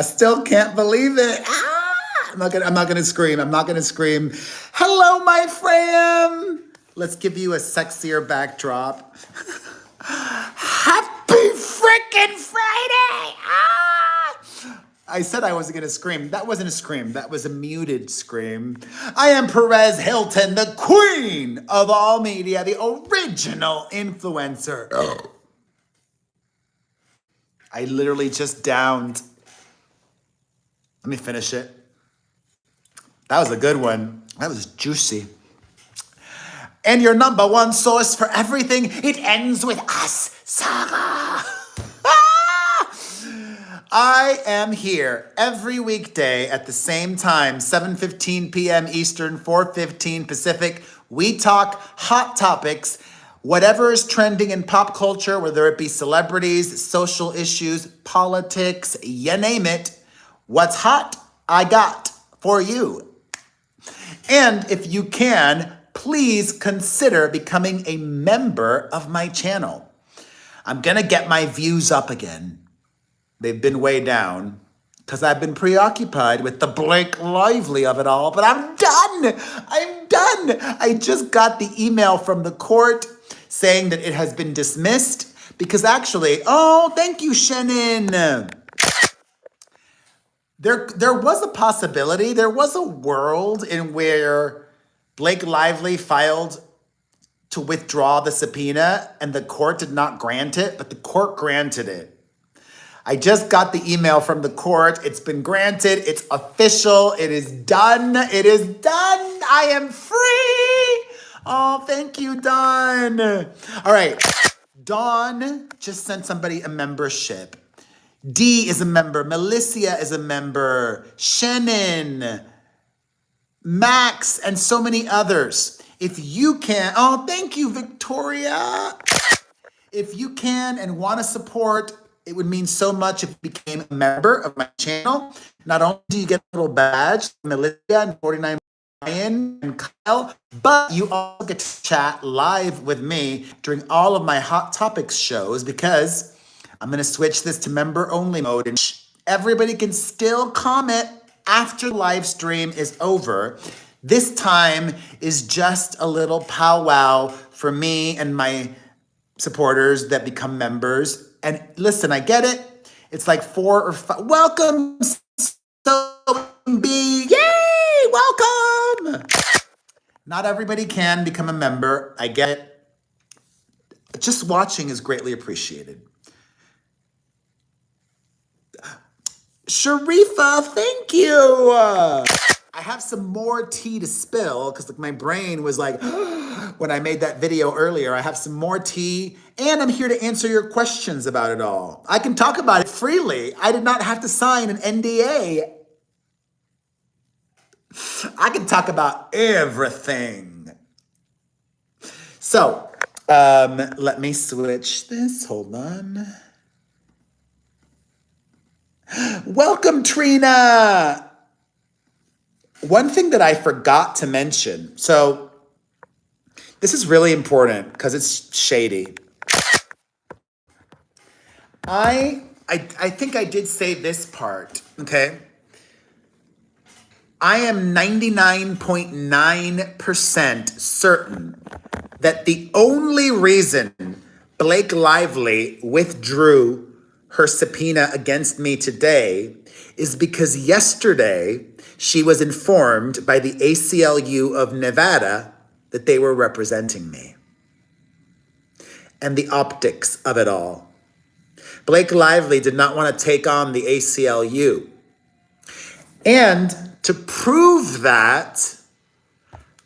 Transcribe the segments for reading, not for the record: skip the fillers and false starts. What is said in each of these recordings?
I still can't believe it. Ah! I'm not gonna scream. I'm not gonna scream. Hello, my fam. Let's give you a sexier backdrop. Happy freaking Friday! Ah! I said I wasn't gonna scream. That wasn't a scream. That was a muted scream. I am Perez Hilton, the queen of all media, the original influencer. I literally just downed. Let me finish it. That was a good one. That was juicy. And your number one source for everything, it ends with us, Saga. I am here every weekday at the same time, 7:15 p.m. Eastern, 4:15 Pacific. We talk hot topics, whatever is trending in pop culture, whether it be celebrities, social issues, politics, you name it. What's hot, I got for you. And if you can, please consider becoming a member of my channel. I'm gonna get my views up again. They've been way down because I've been preoccupied with the Blake Lively of it all, but I'm done. I'm done. I just got the email from the court saying that it has been dismissed because actually, oh, thank you, Shannon. There was a possibility, there was a world in where Blake Lively filed to withdraw the subpoena and the court did not grant it, but the court granted it. I just got the email from the court. It's been granted. It's official. It is done. It is done. I am free. Oh, thank you, Dawn. All right. Dawn just sent somebody a membership. D is a member. Melissa is a member. Shannon, Max, and so many others. If you can, oh, thank you, Victoria. If you can and want to support, it would mean so much if you became a member of my channel. Not only do you get a little badge, Melissa and 49 Brian and Kyle, but you also get to chat live with me during all of my Hot Topics shows because I'm going to switch this to member-only mode and everybody can still comment after the live stream is over. This time is just a little powwow for me and my supporters that become members. And listen, I get it. It's like 4 or 5. Welcome, B. Yay! Welcome! Not everybody can become a member. I get it. Just watching is greatly appreciated. Sharifa, thank you. I have some more tea to spill because my brain was like, when I made that video earlier, I have some more tea and I'm here to answer your questions about it all. I can talk about it freely. I did not have to sign an NDA. I can talk about everything. So, let me switch this. Hold on. Welcome, Trina. One thing that I forgot to mention, so this is really important because it's shady. I think I did say this part, okay? I am 99.9% certain that the only reason Blake Lively withdrew her subpoena against me today is because yesterday she was informed by the ACLU of Nevada that they were representing me. And the optics of it all. Blake Lively did not want to take on the ACLU. And to prove that,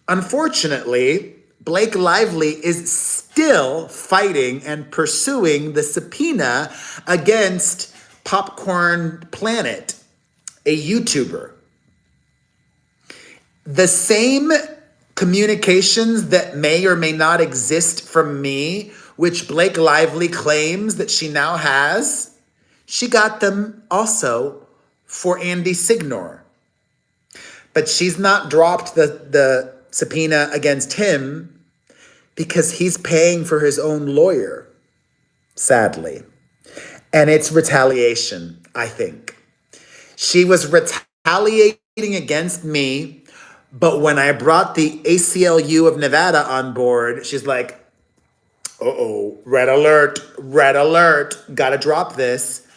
unfortunately, Blake Lively is still fighting and pursuing the subpoena against Popcorn Planet, a YouTuber. The same communications that may or may not exist from me, which Blake Lively claims that she now has, she got them also for Andy Signor. But she's not dropped the subpoena against him because he's paying for his own lawyer, sadly. And it's retaliation, I think. She was retaliating against me, but when I brought the ACLU of Nevada on board, she's like, uh-oh, red alert, gotta drop this.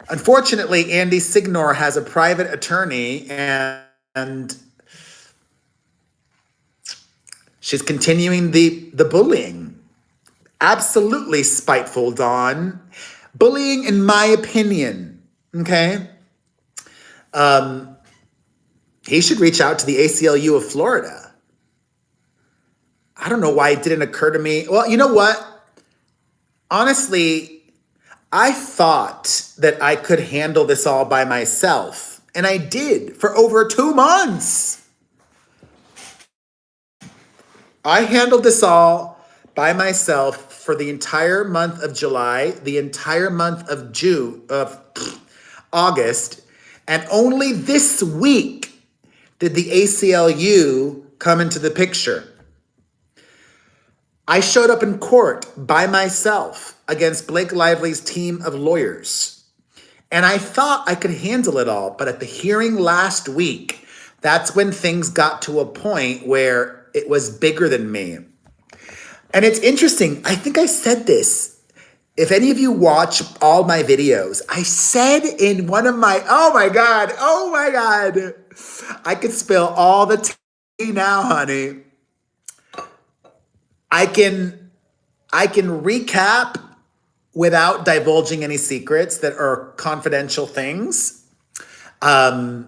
Unfortunately, Andy Signor has a private attorney and she's continuing the bullying. Absolutely spiteful, Dawn. Bullying, in my opinion, okay? He should reach out to the ACLU of Florida. I don't know why it didn't occur to me. Well, you know what? Honestly, I thought that I could handle this all by myself. And I did for over 2 months. I handled this all by myself for the entire month of July, the entire month of August, and only this week did the ACLU come into the picture. I showed up in court by myself against Blake Lively's team of lawyers. And I thought I could handle it all. But at the hearing last week, that's when things got to a point where it was bigger than me. And it's interesting. I think I said this. If any of you watch all my videos, I said in one of my, oh my God, I could spill all the tea now, honey. I can recap without divulging any secrets that are confidential things. I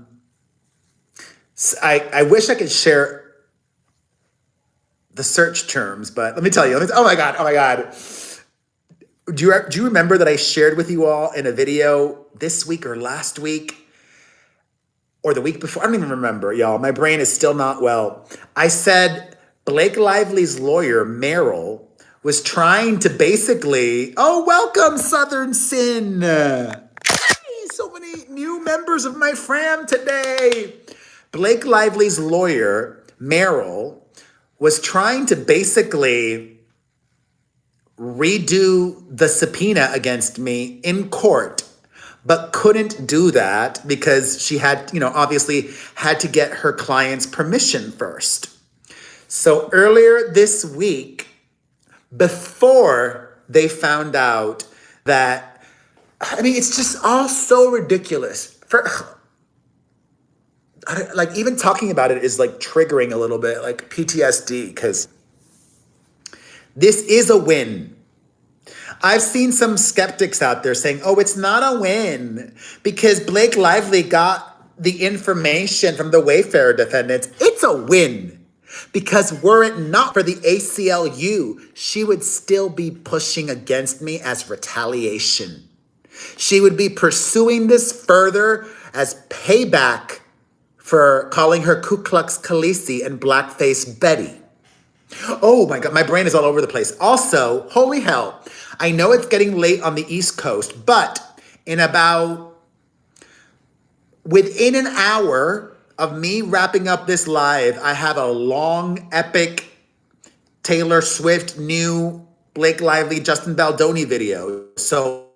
wish I could share the search terms, but let me tell you. Oh my God. Do you remember that I shared with you all in a video this week or last week or the week before? I don't even remember, y'all. My brain is still not well. I said Blake Lively's lawyer, Merrill, was trying to basically, oh, welcome, Southern Sin. Hey, so many new members of my fam today. Blake Lively's lawyer, Merrill, was trying to basically redo the subpoena against me in court, but couldn't do that because she had, obviously had to get her client's permission first. So earlier this week, before they found out that, it's just all so ridiculous. Even talking about it is like triggering a little bit, like PTSD, because this is a win. I've seen some skeptics out there saying, oh, it's not a win because Blake Lively got the information from the Wayfarer defendants. It's a win. Because were it not for the ACLU, she would still be pushing against me as retaliation. She would be pursuing this further as payback for calling her Ku Klux Khaleesi and Blackface Betty. Oh my God, my brain is all over the place. Also, holy hell, I know it's getting late on the East Coast, but within an hour of me wrapping up this live, I have a long, epic Taylor Swift new Blake Lively, Justin Baldoni video. So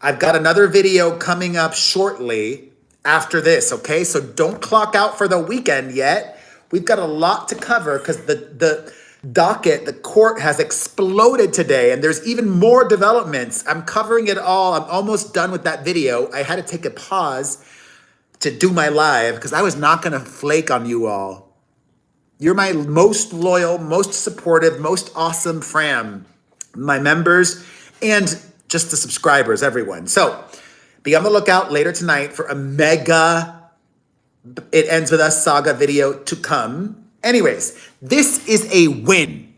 I've got another video coming up shortly after this, okay? So don't clock out for the weekend yet. We've got a lot to cover because the docket, the court has exploded today and there's even more developments. I'm covering it all. I'm almost done with that video. I had to take a pause to do my live because I was not going to flake on you all. You're my most loyal, most supportive, most awesome fam, my members, and just the subscribers, everyone. So be on the lookout later tonight for a mega It Ends With Us saga video to come. Anyways, this is a win.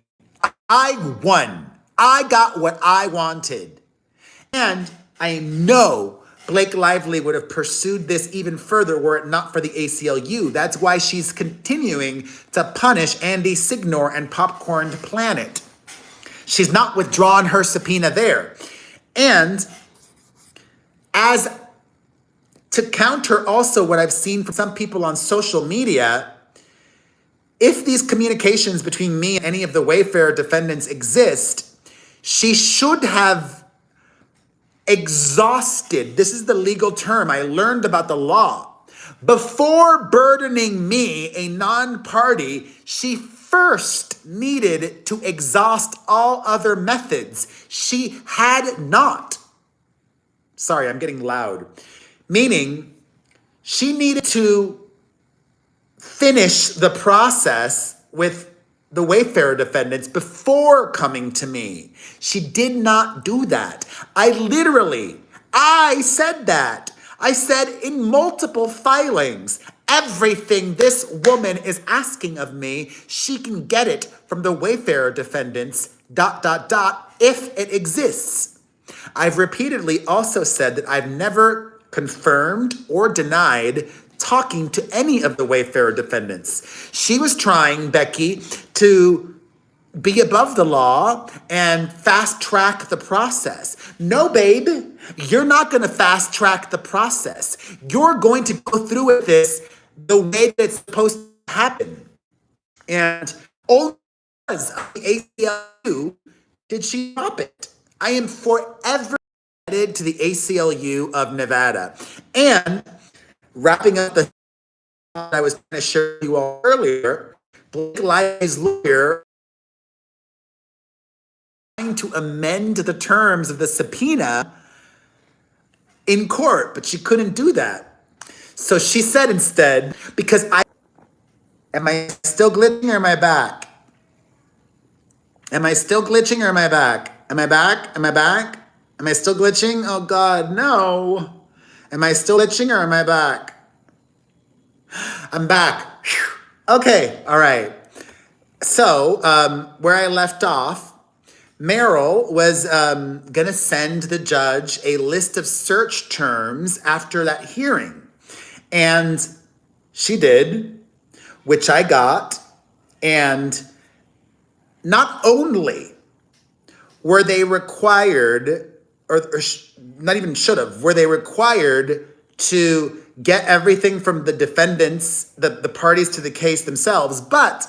I won. I got what I wanted. And I know Blake Lively would have pursued this even further were it not for the ACLU. That's why she's continuing to punish Andy Signor and Popcorn Planet. She's not withdrawn her subpoena there. And as to counter also what I've seen from some people on social media, if these communications between me and any of the Wayfarer defendants exist, she should have exhausted. This is the legal term. I learned about the law. Before burdening me, a non-party, she first needed to exhaust all other methods. She had not. Sorry, I'm getting loud. Meaning, she needed to finish the process with the Wayfarer defendants before coming to me. She did not do that. I said that. I said in multiple filings, everything this woman is asking of me, she can get it from the Wayfarer defendants, ... if it exists. I've repeatedly also said that I've never confirmed or denied talking to any of the Wayfarer defendants. She was trying, Becky, to be above the law and fast track the process. No, babe, you're not going to fast track the process. You're going to go through with this the way that it's supposed to happen. And only because of the ACLU did she drop it. I am forever indebted to the ACLU of Nevada. And wrapping up the I was trying to share with you all earlier, Blake Lively's lawyer trying to amend the terms of the subpoena in court, but she couldn't do that. So she said instead, because am I still glitching or am I back? Am I still glitching or am I back? Am I back? Am I back? Am I still glitching? Oh God, no. Am I still glitching or am I back? I'm back. Whew. Okay, all right. So where I left off, Merrill was going to send the judge a list of search terms after that hearing. And she did, which I got. And not only were they required, or not even should have, were they required to get everything from the defendants, the parties to the case themselves, but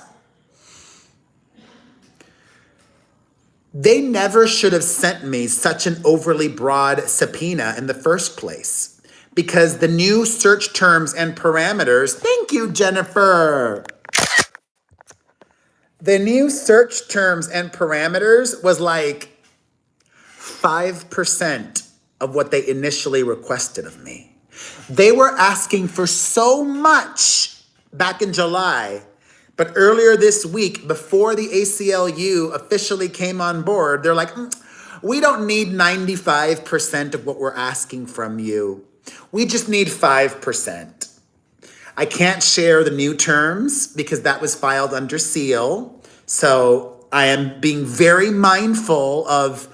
they never should have sent me such an overly broad subpoena in the first place, because the new search terms and parameters, thank you, Jennifer. The new search terms and parameters was like 5% of what they initially requested of me. They were asking for so much back in July, but earlier this week, before the ACLU officially came on board, they're like, we don't need 95% of what we're asking from you. We just need 5%. I can't share the new terms because that was filed under seal. So I am being very mindful of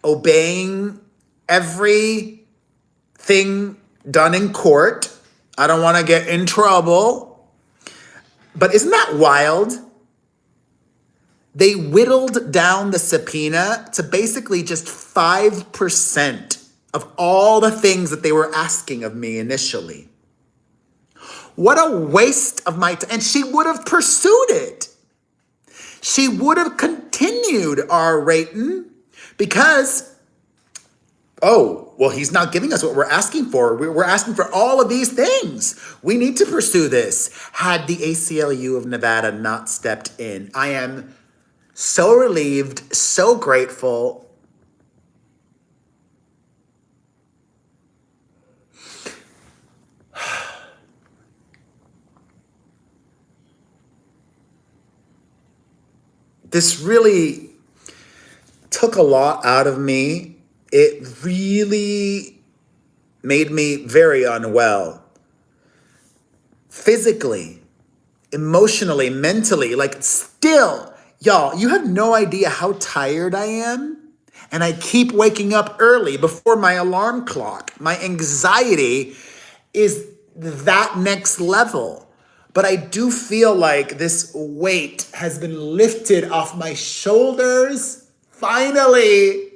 obeying everything done in court. I don't want to get in trouble. But isn't that wild? They whittled down the subpoena to basically just 5% of all the things that they were asking of me initially. What a waste of my time. And she would have pursued it. She would have continued our rating because, oh, well, he's not giving us what we're asking for. We're asking for all of these things. We need to pursue this. Had the ACLU of Nevada not stepped in, I am so relieved, so grateful. This really took a lot out of me. It really made me very unwell. Physically, emotionally, mentally, like still, y'all, you have no idea how tired I am. And I keep waking up early before my alarm clock. My anxiety is that next level. But I do feel like this weight has been lifted off my shoulders. Finally.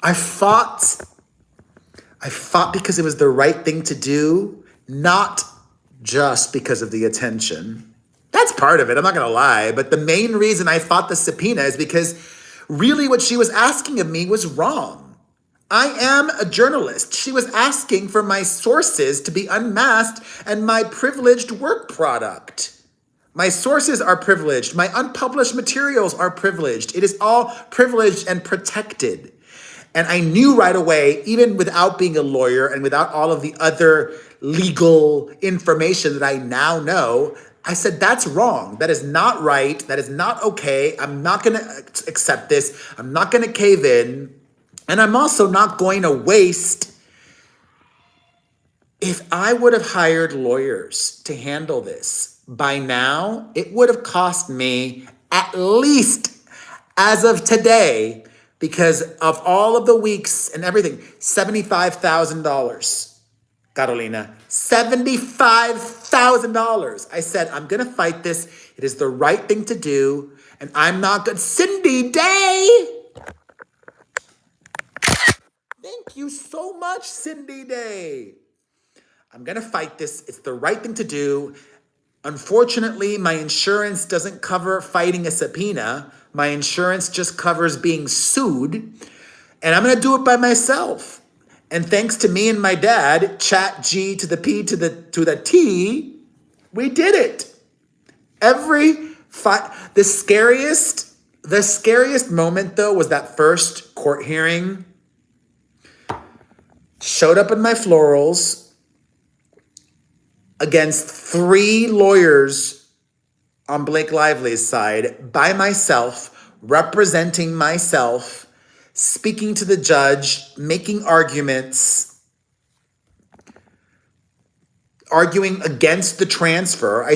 I fought because it was the right thing to do, not just because of the attention. That's part of it, I'm not gonna lie. But the main reason I fought the subpoena is because Really, what she was asking of me was wrong. I am a journalist. She was asking for my sources to be unmasked and my privileged work product. My sources are privileged. My unpublished materials are privileged. It is all privileged and protected. And I knew right away, even without being a lawyer and without all of the other legal information that I now know, I said, that's wrong. That is not right. That is not okay. I'm not going to accept this. I'm not going to cave in. And I'm also not going to waste. If I would have hired lawyers to handle this by now, it would have cost me at least as of today, because of all of the weeks and everything, $75,000. Carolina, $75,000. I said, I'm going to fight this. It is the right thing to do. And I'm not good. Cindy Day. Thank you so much, Cindy Day. I'm going to fight this. It's the right thing to do. Unfortunately, my insurance doesn't cover fighting a subpoena. My insurance just covers being sued. And I'm going to do it by myself. And thanks to me and my dad, chat G to the P to the T, we did it. The scariest moment though was that first court hearing. Showed up in my florals against 3 lawyers on Blake Lively's side, by myself, representing myself, speaking to the judge, making arguments, arguing against the transfer,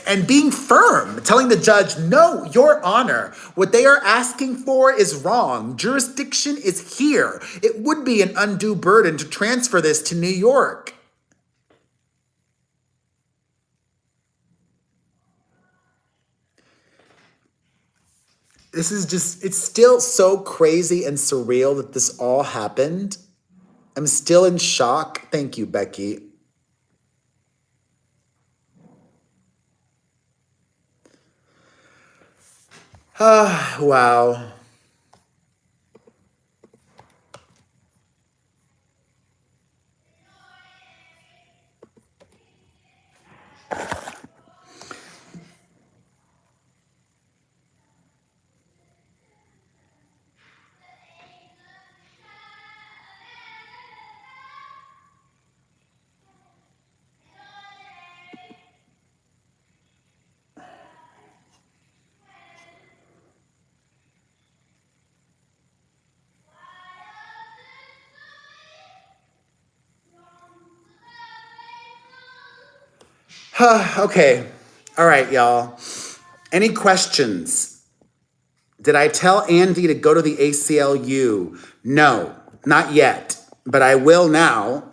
and being firm, telling the judge, no, Your Honor, what they are asking for is wrong. Jurisdiction is here. It would be an undue burden to transfer this to New York. This is just, it's still so crazy and surreal that this all happened. I'm still in shock. Thank you, Becky. Wow. Okay. All right, y'all. Any questions? Did I tell Andy to go to the ACLU? No, not yet, but I will now.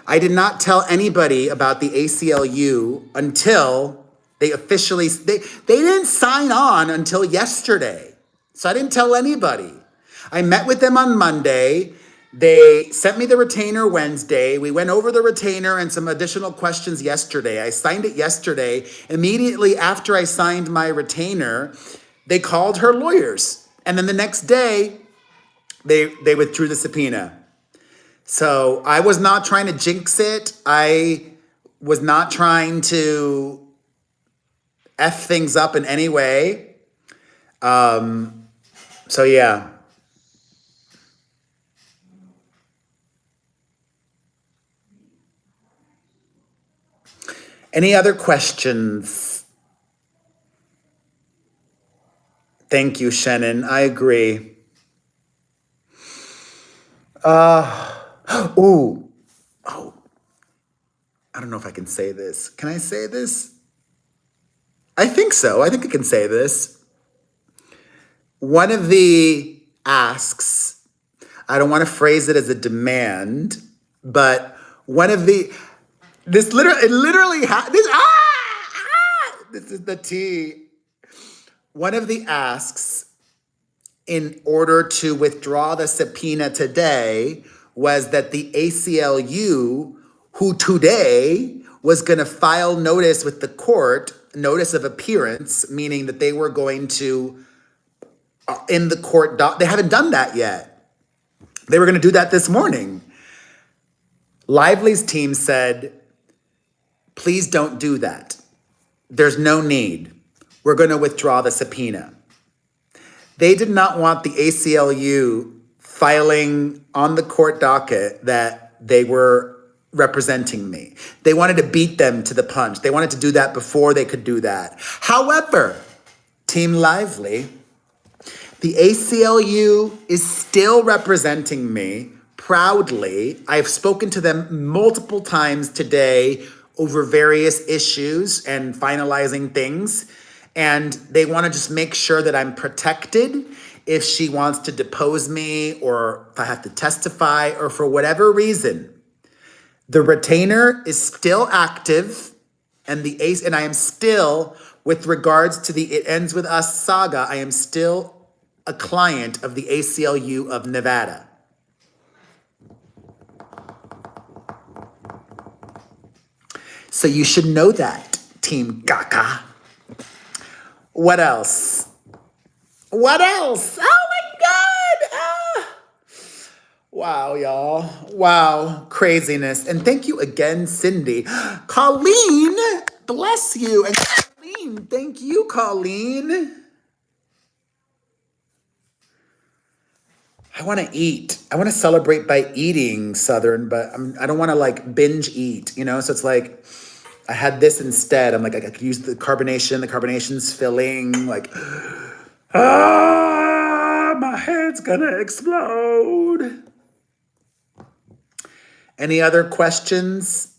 I did not tell anybody about the ACLU until they officially, they didn't sign on until yesterday. So I didn't tell anybody. I met with them on Monday. They sent me the retainer Wednesday. We went over the retainer and some additional questions yesterday. I signed it yesterday. Immediately after I signed my retainer, they called her lawyers. And then the next day, they withdrew the subpoena. So I was not trying to jinx it. I was not trying to F things up in any way. So yeah. Any other questions? Thank you, Shannon. I agree. Oh, I don't know if I can say this. Can I say this? I think so. I think I can say this. One of the asks, I don't want to phrase it as a demand, but one of the, this is the tea. One of the asks in order to withdraw the subpoena today was that the ACLU, who today was going to file notice with the court, notice of appearance, meaning that they were going to in the court doc. They haven't done that yet. They were going to do that this morning. Lively's team said, please don't do that. There's no need. We're going to withdraw the subpoena. They did not want the ACLU filing on the court docket that they were representing me. They wanted to beat them to the punch. They wanted to do that before they could do that. However, Team Lively, the ACLU is still representing me proudly. I've spoken to them multiple times today over various issues and finalizing things. And they want to just make sure that I'm protected if she wants to depose me or if I have to testify or for whatever reason. The retainer is still active and I am still, with regards to the It Ends With Us saga, I am still a client of the ACLU of Nevada. So you should know that, Team Gaga. What else? What else? Oh my God! Ah. Wow, y'all. Wow, craziness. And thank you again, Cindy. Colleen, bless you. And Colleen, thank you, Colleen. I want to eat. I want to celebrate by eating, Southern, but I don't want to like binge eat, you know? So it's like, I had this instead. I'm like, I could use the carbonation. The carbonation's filling. Like, my head's gonna explode. Any other questions?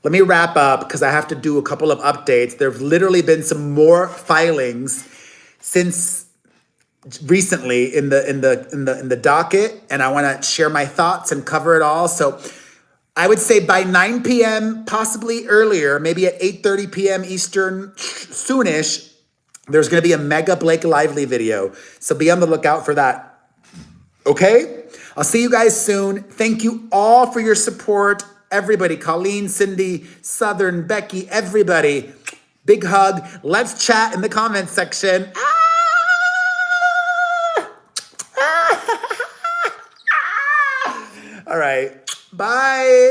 Let me wrap up because I have to do a couple of updates. There've literally been some more filings since recently in the docket, and I want to share my thoughts and cover it all. So I would say by 9 p.m., possibly earlier, maybe at 8:30 p.m. Eastern, soonish, there's going to be a mega Blake Lively video. So be on the lookout for that. Okay? I'll see you guys soon. Thank you all for your support. Everybody, Colleen, Cindy, Southern, Becky, everybody. Big hug. Let's chat in the comments section. All right. Bye.